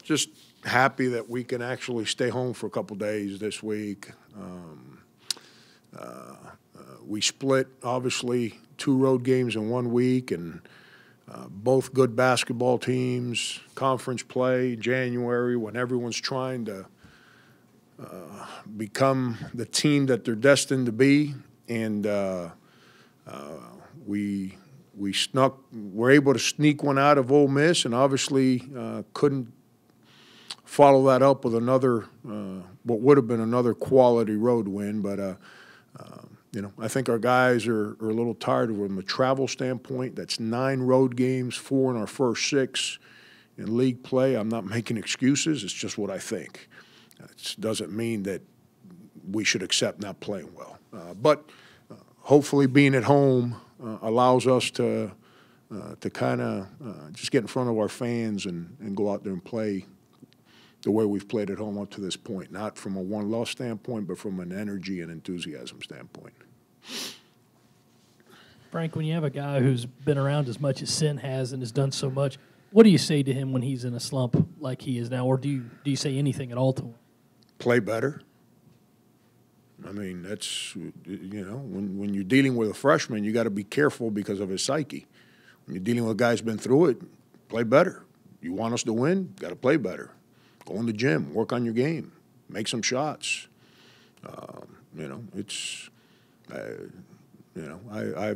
Just happy that we can actually stay home for a couple days this week. We split, obviously, 2 road games in 1 week, and both good basketball teams, conference play, January, when everyone's trying to become the team that they're destined to be. And we were able to sneak one out of Ole Miss, and obviously couldn't follow that up with another, what would have been another quality road win. But I think our guys are a little tired from a travel standpoint. That's 9 road games, 4 in our first 6 in league play. I'm not making excuses. It's just what I think. It doesn't mean that we should accept not playing well. But hopefully being at home allows us to kind of just get in front of our fans and go out there and play the way we've played at home up to this point, not from a one-loss standpoint, but from an energy and enthusiasm standpoint. Frank, when you have a guy who's been around as much as Sin has and has done so much, what do you say to him when he's in a slump like he is now, or do you say anything at all to him? Play better. I mean, that's, when you're dealing with a freshman, you got to be careful because of his psyche. When you're dealing with a guy who's been through it, play better. You want us to win, got to play better. Go in the gym, work on your game, make some shots. I've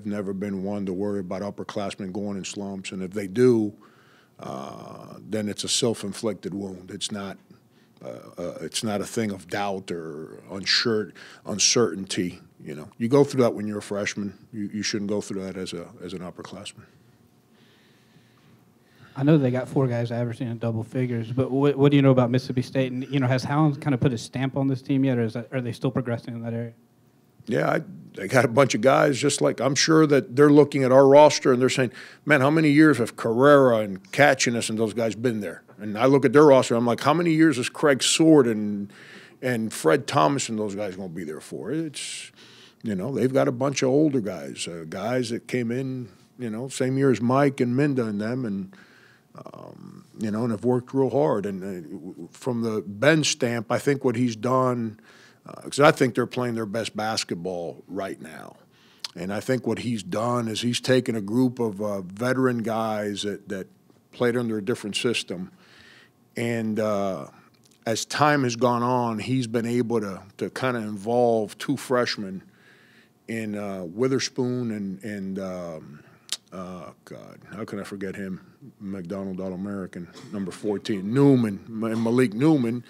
never been one to worry about upperclassmen going in slumps, and if they do, then it's a self-inflicted wound. It's not a thing of doubt or uncertainty. You go through that when you're a freshman. You shouldn't go through that as an upperclassman. I know they got 4 guys averaging in double figures, but what do you know about Mississippi State? And has Howland kind of put his stamp on this team yet, or are they still progressing in that area? Yeah, they got a bunch of guys. Just like I'm sure that they're looking at our roster and they're saying, "Man, how many years have Carrera and Catchiness and those guys been there?" And I look at their roster, I'm like, "How many years is Craig Sword and Fred Thomas and those guys going to be there for?" It's, they've got a bunch of older guys, guys that came in, same year as Mike and Minda and them, and and have worked real hard. And from the Ben stamp, I think what he's done, because I think they're playing their best basketball right now. And I think what he's done is he's taken a group of veteran guys that played under a different system. And as time has gone on, he's been able to kind of involve 2 freshmen in Witherspoon and God, how can I forget him? McDonald All-American, number 14, Newman, and Malik Newman,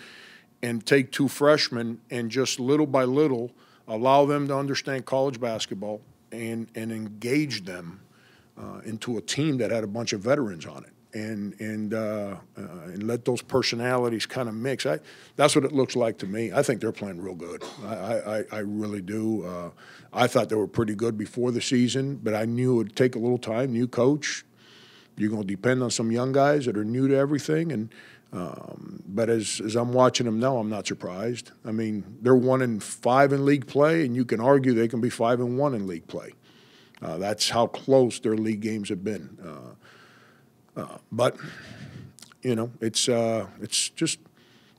and take 2 freshmen and just little by little allow them to understand college basketball and engage them into a team that had a bunch of veterans on it, and let those personalities kind of mix. That's what it looks like to me. I think they're playing real good. I really do. I thought they were pretty good before the season, but I knew it would take a little time. New coach, you're going to depend on some young guys that are new to everything. And but as I'm watching them now, I'm not surprised. I mean, they're 1-5 in league play, and you can argue they can be 5-1 in league play. That's how close their league games have been. But it's just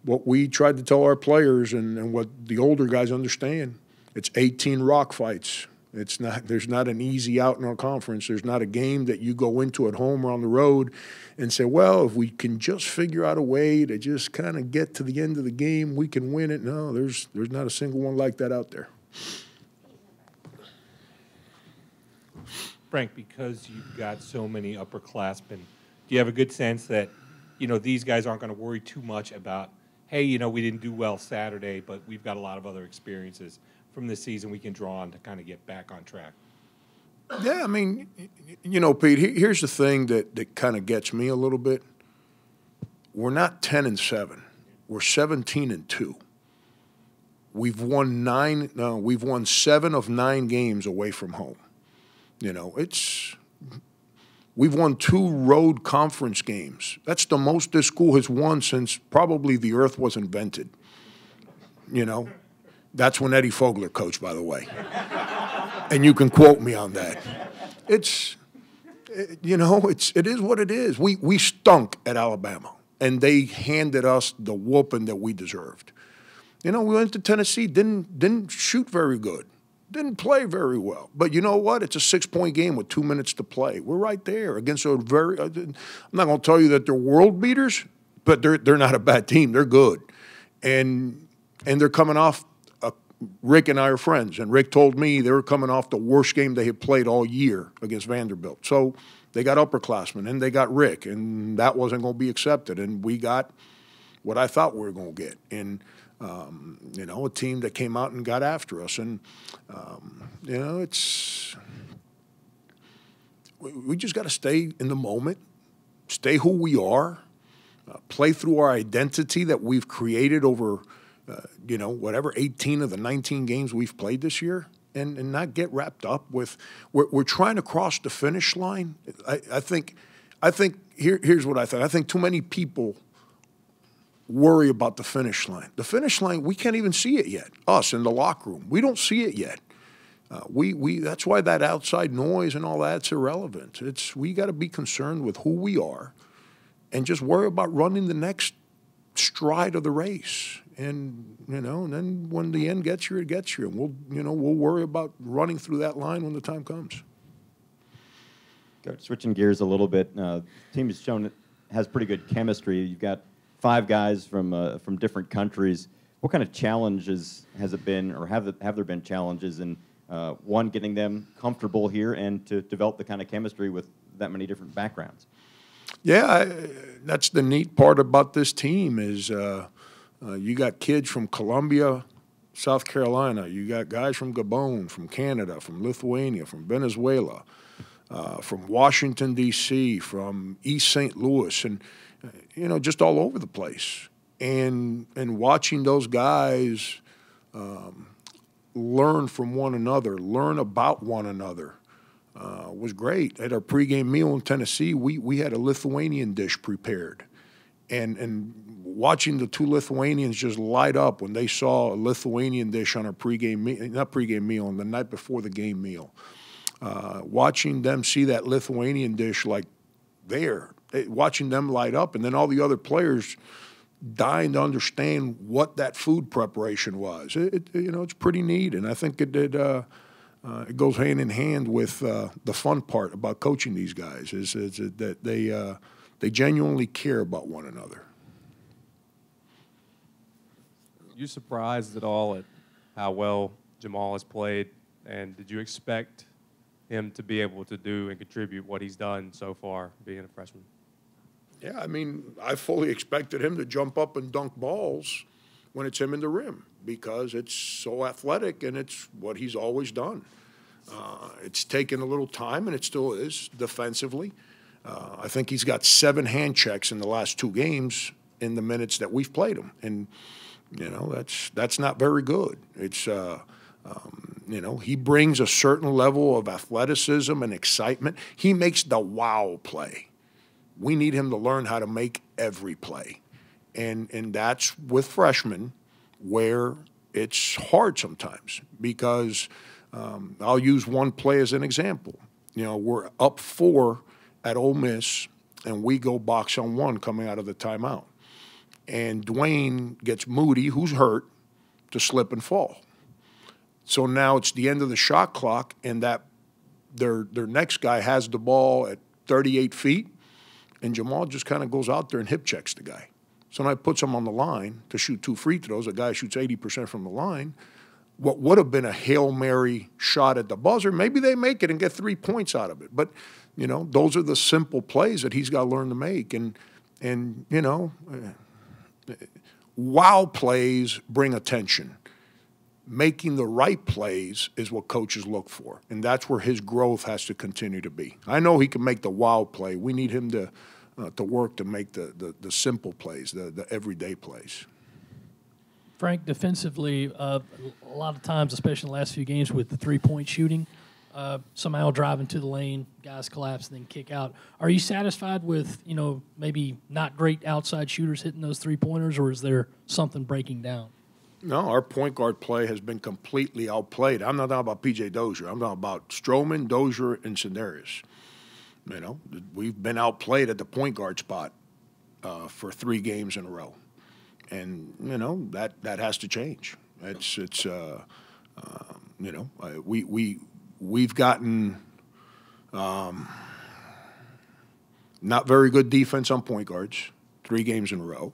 what we tried to tell our players and what the older guys understand. It's 18 rock fights. There's not an easy out in our conference. There's not a game that you go into at home or on the road and say, well, if we can just figure out a way to just kind of get to the end of the game, we can win it. No, there's not a single one like that out there. Frank, because you've got so many upperclassmen, do you have a good sense that, these guys aren't going to worry too much about, hey, we didn't do well Saturday, but we've got a lot of other experiences from this season we can draw on to kind of get back on track? Yeah, I mean, Pete, here's the thing that kind of gets me a little bit. We're not 10-7. We're 17-2. We've won 7 of 9 games away from home. We've won 2 road conference games. That's the most this school has won since probably the earth was invented. That's when Eddie Fogler coached, by the way. And you can quote me on that. it is what it is. We stunk at Alabama, and they handed us the whooping that we deserved. We went to Tennessee, didn't shoot very good, didn't play very well. But you know what? It's a 6-point game with 2 minutes to play. We're right there against a very. I'm not going to tell you that they're world beaters, but they're not a bad team. They're good, and they're coming off. Rick and I are friends, and Rick told me they were coming off the worst game they had played all year against Vanderbilt. So they got upperclassmen, and they got Rick, and that wasn't going to be accepted. And we got what I thought we were going to get, and a team that came out and got after us. And we just got to stay in the moment, stay who we are, play through our identity that we've created over. 18 of the 19 games we've played this year, and not get wrapped up with we're trying to cross the finish line. I think here's what I think. I think too many people worry about the finish line. The finish line, we can't even see it yet. Us in the locker room, we don't see it yet. That's why that outside noise and all that's irrelevant. We got to be concerned with who we are, and just worry about running the next stride of the race. And then when the end gets you, it gets you. And we'll worry about running through that line when the time comes. Switching gears a little bit, team has shown it has pretty good chemistry. You've got 5 guys from different countries. What kind of challenges has it been, or have there been challenges in one, getting them comfortable here, and to develop the kind of chemistry with that many different backgrounds? Yeah, that's the neat part about this team is. You got kids from Colombia, South Carolina. You got guys from Gabon, from Canada, from Lithuania, from Venezuela, from Washington, D.C., from East St. Louis, and, just all over the place. And watching those guys learn from one another, learn about one another, was great. At our pregame meal in Tennessee, we had a Lithuanian dish prepared. And watching the 2 Lithuanians just light up when they saw a Lithuanian dish on our not pregame meal, on the night before the game meal. Watching them see that Lithuanian dish watching them light up, and then all the other players dying to understand what that food preparation was. It's pretty neat, and I think it goes hand in hand with the fun part about coaching these guys is that they genuinely care about one another. You surprised at all at how well Jamal has played, and did you expect him to be able to do and contribute what he's done so far, being a freshman? Yeah, I fully expected him to jump up and dunk balls when it's him in the rim because it's so athletic and it's what he's always done. It's taken a little time, and it still is defensively. I think he's got 7 hand checks in the last 2 games in the minutes that we've played him, and that's not very good. It's he brings a certain level of athleticism and excitement. He makes the wow play. We need him to learn how to make every play, and that's with freshmen where it's hard sometimes because I'll use one play as an example. We're up 4 at Ole Miss, and we go box on 1 coming out of the timeout. And Dwayne gets Moody, who's hurt, to slip and fall. So now it's the end of the shot clock, and that their next guy has the ball at 38 feet, and Jamal just kind of goes out there and hip checks the guy. So now it puts him on the line to shoot 2 free throws. A guy shoots 80% from the line. What would have been a Hail Mary shot at the buzzer, maybe they make it and get 3 points out of it. But, those are the simple plays that he's got to learn to make. And wow plays bring attention. Making the right plays is what coaches look for, and that's where his growth has to continue to be. I know he can make the wow play. We need him to work to make the simple plays, the everyday plays. Frank, defensively, a lot of times, especially in the last few games with the three-point shooting, somehow driving to the lane, guys collapse and then kick out. Are you satisfied with, maybe not great outside shooters hitting those three-pointers, or is there something breaking down? No, our point guard play has been completely outplayed. I'm not talking about P.J. Dozier. I'm talking about Stroman, Dozier, and Sindarius. You know, we've been outplayed at the point guard spot for 3 games in a row, and you know that has to change. It's you know, we've gotten not very good defense on point guards 3 games in a row.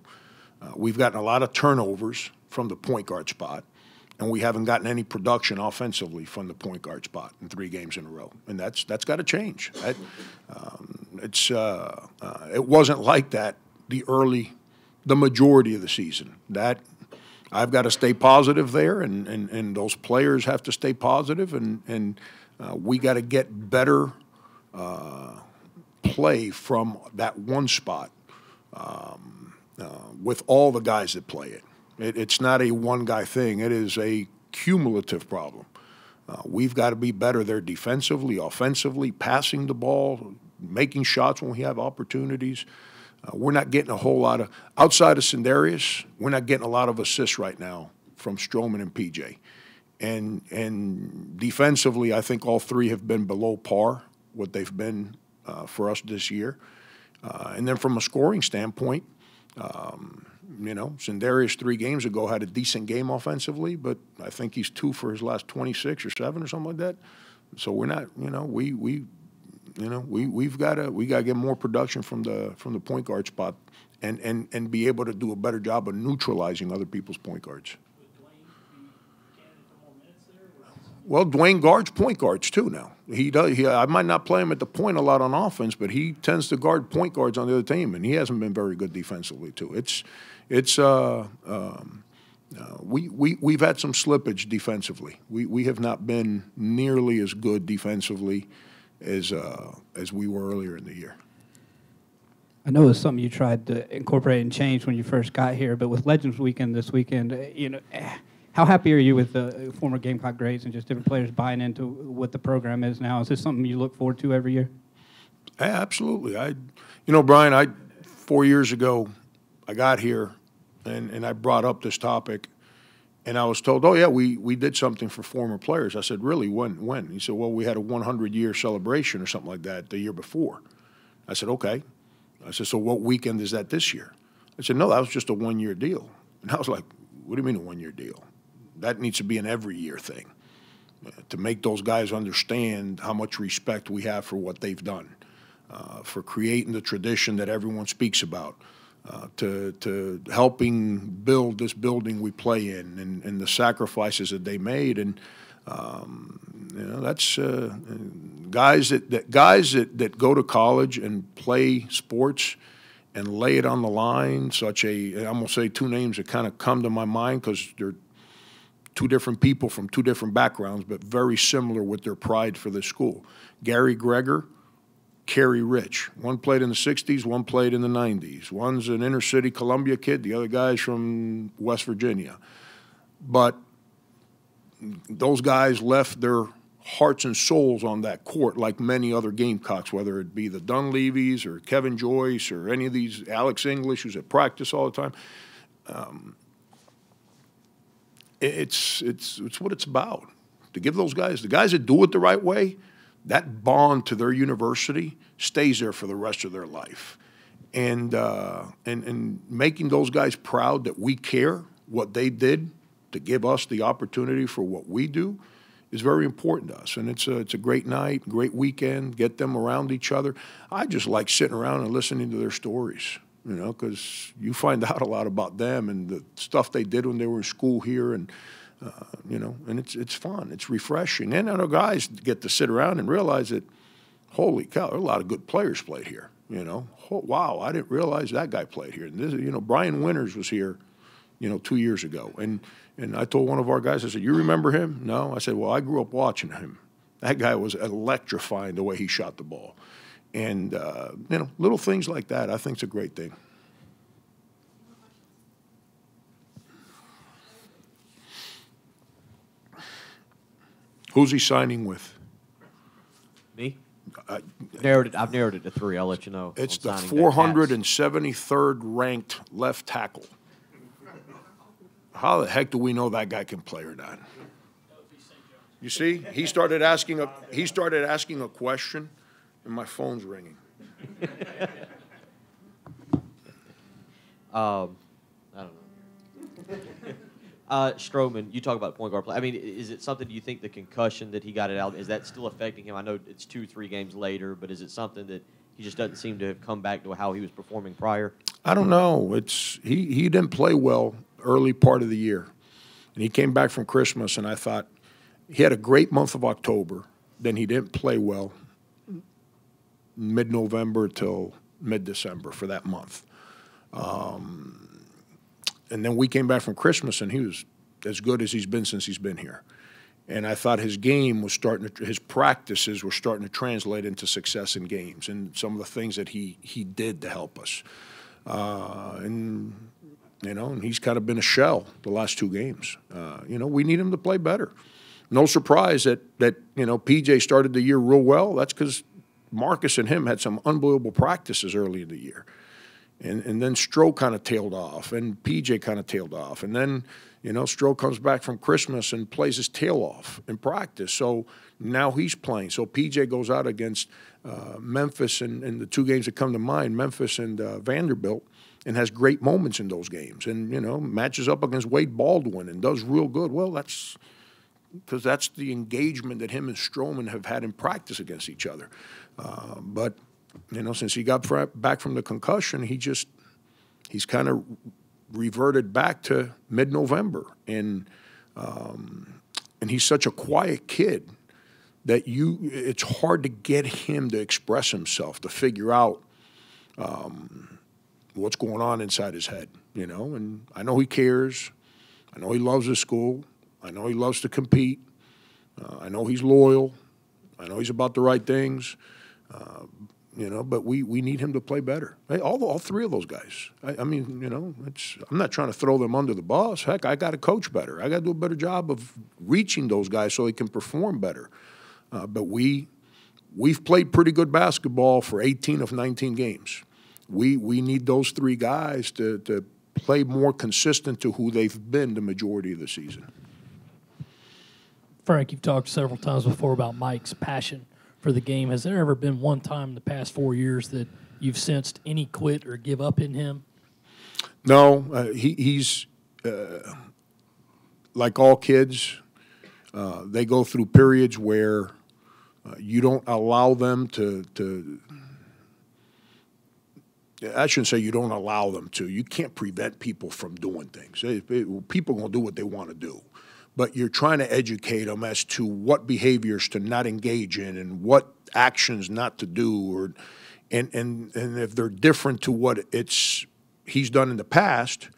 We've gotten a lot of turnovers from the point guard spot, and we haven't gotten any production offensively from the point guard spot in 3 games in a row, and that's got to change. It wasn't like that the majority of the season. That I've got to stay positive there, and those players have to stay positive, and we got to get better play from that one spot with all the guys that play it. It's not a one-guy thing. It is a cumulative problem. We've got to be better there defensively, offensively, passing the ball, making shots when we have opportunities. We're not getting a whole lot of – outside of Sindarius, we're not getting a lot of assists right now from Stroman and PJ. And defensively, I think all 3 have been below par, what they've been for us this year. And then from a scoring standpoint, you know, Sindarius 3 games ago had a decent game offensively, but I think he's 2 for his last 26 or 7 or something like that. So we're not, you know, we've got to get more production from the point guard spot and be able to do a better job of neutralizing other people's point guards. Well, Dwayne guards point guards too now. He does. I might not play him at the point a lot on offense, but he tends to guard point guards on the other team, and he hasn't been very good defensively too. We've had some slippage defensively. We have not been nearly as good defensively as we were earlier in the year. I know it's something you tried to incorporate and change when you first got here, but with Legends Weekend this weekend, you know, how happy are you with the former Gamecock greats and just different players buying into what the program is now? Is this something you look forward to every year? Yeah, absolutely. You know, Brian, 4 years ago, I got here and I brought up this topic, and I was told, oh, yeah, we did something for former players. I said, really, when? He said, well, we had a 100-year celebration or something like that the year before. I said, okay. I said, so what weekend is that this year? I said, no, that was just a 1-year deal. And I was like, what do you mean a 1-year deal? That needs to be an every-year thing to make those guys understand how much respect we have for what they've done, for creating the tradition that everyone speaks about, to helping build this building we play in, and the sacrifices that they made. And you know, that's guys that go to college and play sports and lay it on the line. I'm gonna say 2 names that kind of come to my mind because they're 2 different people from 2 different backgrounds, but very similar with their pride for the school. Gary Greger, Kerry Rich. One played in the 60s, one played in the 90s. One's an inner-city Columbia kid, the other guy's from West Virginia. But those guys left their hearts and souls on that court like many other Gamecocks, whether it be the Dunleavys or Kevin Joyce or any of these, Alex English, who's at practice all the time. It's what it's about. To give those guys, the guys that do it the right way, that bond to their university stays there for the rest of their life. And making those guys proud that we care what they did to give us the opportunity for what we do is very important to us. And it's a great night, great weekend, get them around each other. I just like sitting around and listening to their stories, you know, because you find out a lot about them and the stuff they did when they were in school here, and you know, and it's fun, it's refreshing. And other guys get to sit around and realize that, holy cow, there are a lot of good players played here. You know, wow, I didn't realize that guy played here. And this, you know, Brian Winters was here, you know, 2 years ago, and I told one of our guys, I said, you remember him? No. I said, well, I grew up watching him. That guy was electrifying the way he shot the ball. And, you know, little things like that, I think it's a great thing. Who's he signing with? Me? I've narrowed it to 3. I'll let you know. It's the 473rd ranked left tackle. How the heck do we know that guy can play or not? You see, he started asking a question, And my phone's ringing. I don't know. Stroman, you talk about point guard play. I mean, is it something, do you think the concussion that he got it out, is that still affecting him? I know it's 2-3 games later, but is it something that he just doesn't seem to have come back to how he was performing prior? I don't know. He didn't play well early part of the year. And he came back from Christmas, and I thought he had a great month of October. Then he didn't play well mid-November till mid-December for that month. And then we came back from Christmas, and he was as good as he's been since he's been here. And I thought his game was his practices were starting to translate into success in games and some of the things that he did to help us. And he's kind of been a shell the last 2 games. We need him to play better. No surprise that PJ started the year real well. That's because Marcus and him had some unbelievable practices early in the year. And then Stroh kind of tailed off, and PJ kind of tailed off. And then, Stroh comes back from Christmas and plays his tail off in practice. So now he's playing. So PJ goes out against Memphis and the 2 games that come to mind, Memphis and Vanderbilt, and has great moments in those games. And, matches up against Wade Baldwin and does real good. Well, that's because that's the engagement that him and Stroman have had in practice against each other. But since he got back from the concussion, he's kind of reverted back to mid-November, and he's such a quiet kid that it's hard to get him to express himself, to figure out what's going on inside his head, And I know he cares. I know he loves his school. I know he loves to compete. I know he's loyal. I know he's about the right things. But we need him to play better. All 3 of those guys. I'm not trying to throw them under the bus. Heck, I got to coach better. I got to do a better job of reaching those guys so they can perform better. But we've played pretty good basketball for 18 of 19 games. We need those 3 guys to play more consistent to who they've been the majority of the season. Frank, you've talked several times before about Mike's passion for the game. Has there ever been one time in the past 4 years that you've sensed any quit or give up in him? No, he's like all kids. They go through periods where you don't allow them to. I shouldn't say you don't allow them to. You can't prevent people from doing things. People are going to do what they want to do. But you're trying to educate them as to what behaviors to not engage in and what actions not to do, and if they're different to what he's done in the past,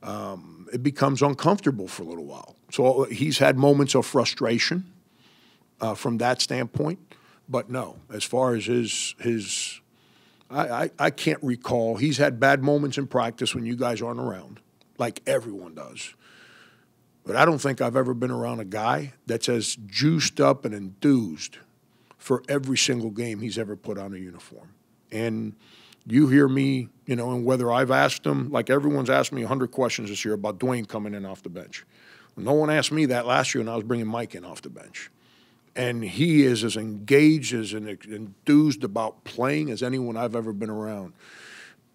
it becomes uncomfortable for a little while. So he's had moments of frustration from that standpoint, but no, as far as his I can't recall. He's had bad moments in practice when you guys aren't around, like everyone does. But I don't think I've ever been around a guy that's as juiced up and enthused for every single game he's ever put on a uniform. And you hear me, and whether I've asked him, like everyone's asked me 100 questions this year about Dwayne coming in off the bench. No one asked me that last year when I was bringing Mike in off the bench. And he is as engaged, as enthused about playing as anyone I've ever been around.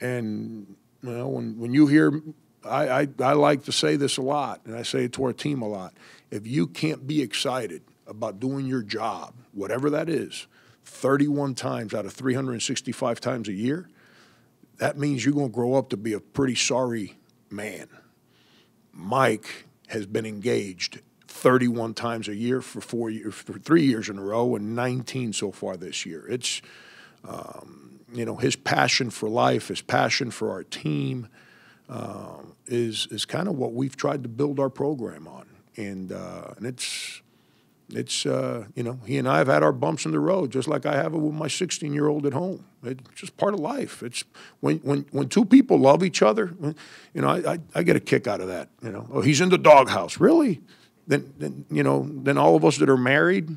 And, when you hear – I like to say this a lot, and I say it to our team a lot. If you can't be excited about doing your job, whatever that is, 31 times out of 365 times a year, that means you're going to grow up to be a pretty sorry man. Mike has been engaged 31 times a year for 3 years in a row, and 19 so far this year. It's, his passion for life, his passion for our team, is kind of what we've tried to build our program on, and it's he and I have had our bumps in the road, just like I have it with my 16-year-old at home. It's just part of life. It's when 2 people love each other, I get a kick out of that. Oh, he's in the doghouse, really? Then all of us that are married,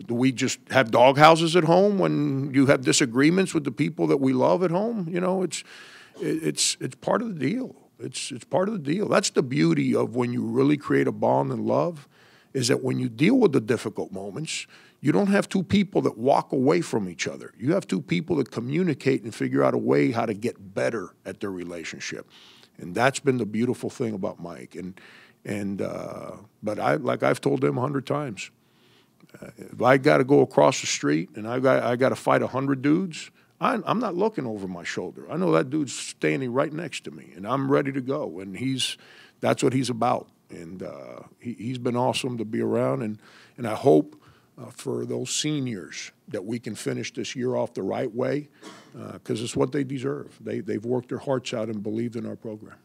do we just have doghouses at home when you have disagreements with the people that we love at home? It's part of the deal. It's part of the deal. That's the beauty of when you really create a bond and love, is that when you deal with the difficult moments, You don't have two people that walk away from each other. You have two people that communicate and figure out a way how to get better at their relationship. And that's been the beautiful thing about Mike. But like I've told them 100 times, if I got to go across the street and I got to fight 100 dudes, I'm not looking over my shoulder. I know that dude's standing right next to me, and I'm ready to go. And that's what he's about. And he's been awesome to be around. And I hope for those seniors that we can finish this year off the right way, because it's what they deserve. They've worked their hearts out and believed in our program.